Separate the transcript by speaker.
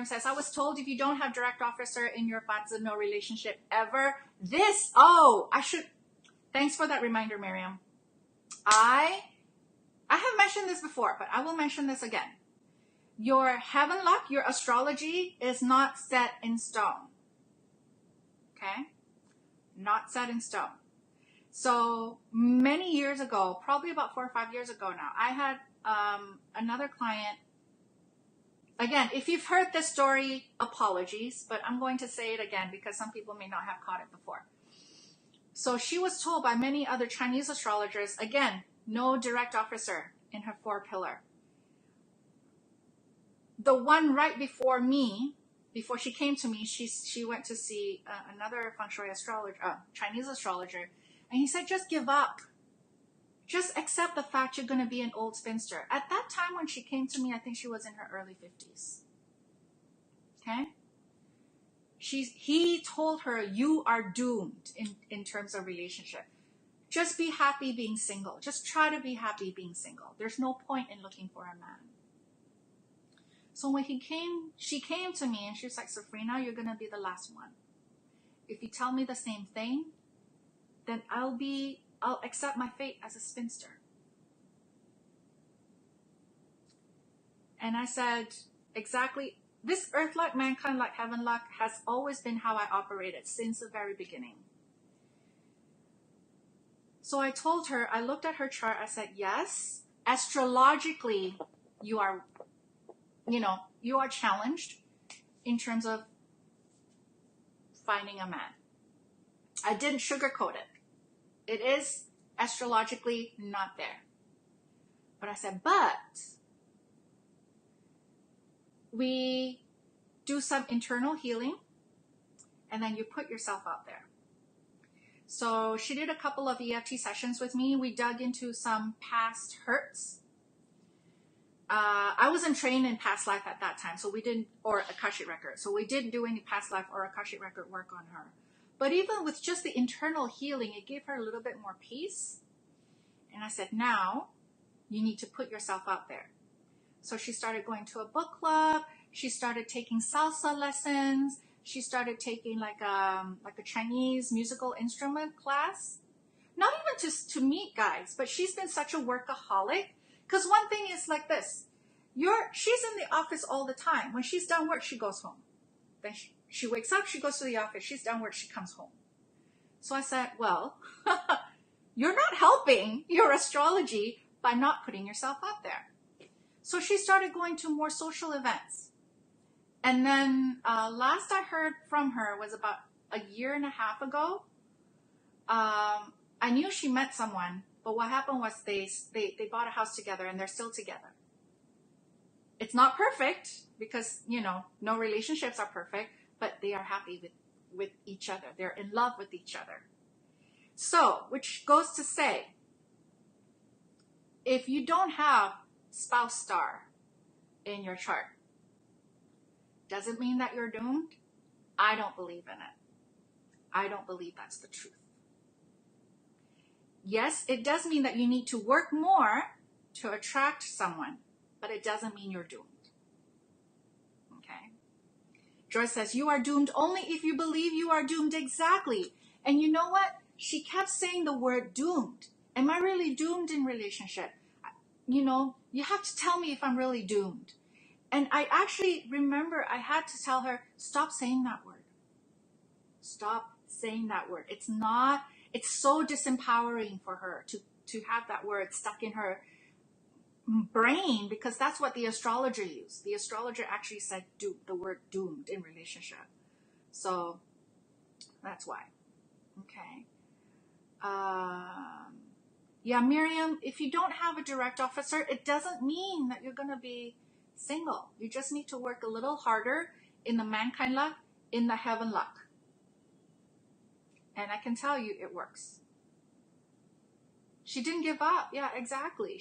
Speaker 1: Miriam says, I was told if you don't have direct officer in your father, no relationship ever. Thanks for that reminder, Miriam. I have mentioned this before, but I will mention this again. Your heaven luck, your astrology is not set in stone. Okay? Not set in stone. So many years ago, probably about 4 or 5 years ago now, I had another client. Again, if you've heard this story, apologies, but I'm going to say it again because some people may not have caught it before. So she was told by many other Chinese astrologers, again, no direct officer in her 4 pillar. The one right before me, before she came to me, she went to see another Feng Shui astrologer, Chinese astrologer, and he said, just give up. Just accept the fact you're going to be an old spinster. At that time when she came to me, I think she was in her early 50s. Okay? He told her, you are doomed in terms of relationship. Just be happy being single. Just try to be happy being single. There's no point in looking for a man. So when she came to me and she's like, Safrina, you're going to be the last one. If you tell me the same thing, then I'll accept my fate as a spinster. And I said, exactly, this earth luck, mankind luck, heaven luck has always been how I operated since the very beginning. So I told her, I looked at her chart, I said, yes, astrologically, you are challenged in terms of finding a man. I didn't sugarcoat it. It is astrologically not there. But I said, but we do some internal healing and then you put yourself out there. So she did a couple of EFT sessions with me. We dug into some past hurts. I wasn't trained in past life at that time, so we didn't, or Akashic record. So we didn't do any past life or Akashic record work on her. But even with just the internal healing, it gave her a little bit more peace. And I said, now you need to put yourself out there. So she started going to a book club. She started taking salsa lessons. She started taking like a Chinese musical instrument class. Not even just to meet guys, but she's been such a workaholic. Because one thing is like this. She's in the office all the time. When she's done work, she goes home. Then she wakes up, she goes to the office. She's done work, she comes home. So I said, well, you're not helping your astrology by not putting yourself out there. So she started going to more social events. And then last I heard from her was about a year and a half ago. I knew she met someone, but what happened was they bought a house together and they're still together. It's not perfect because, no relationships are perfect, but they are happy with each other. They're in love with each other. So, which goes to say, if you don't have spouse star in your chart, doesn't mean that you're doomed. I don't believe in it. I don't believe that's the truth. Yes, it does mean that you need to work more to attract someone, but it doesn't mean you're doomed. Okay? Joyce says, you are doomed only if you believe you are doomed. Exactly. And you know what? She kept saying the word doomed. Am I really doomed in relationship? You have to tell me if I'm really doomed. And I actually remember I had to tell her, stop saying that word. Stop saying that word. It's so disempowering for her to have that word stuck in her brain because that's what the astrologer used. The astrologer actually said the word doomed in relationship. So that's why. Okay. Yeah, Miriam, if you don't have a direct officer, it doesn't mean that you're going to be single. You just need to work a little harder in the mankind luck, in the heaven luck. And I can tell you it works. She didn't give up. Yeah, exactly.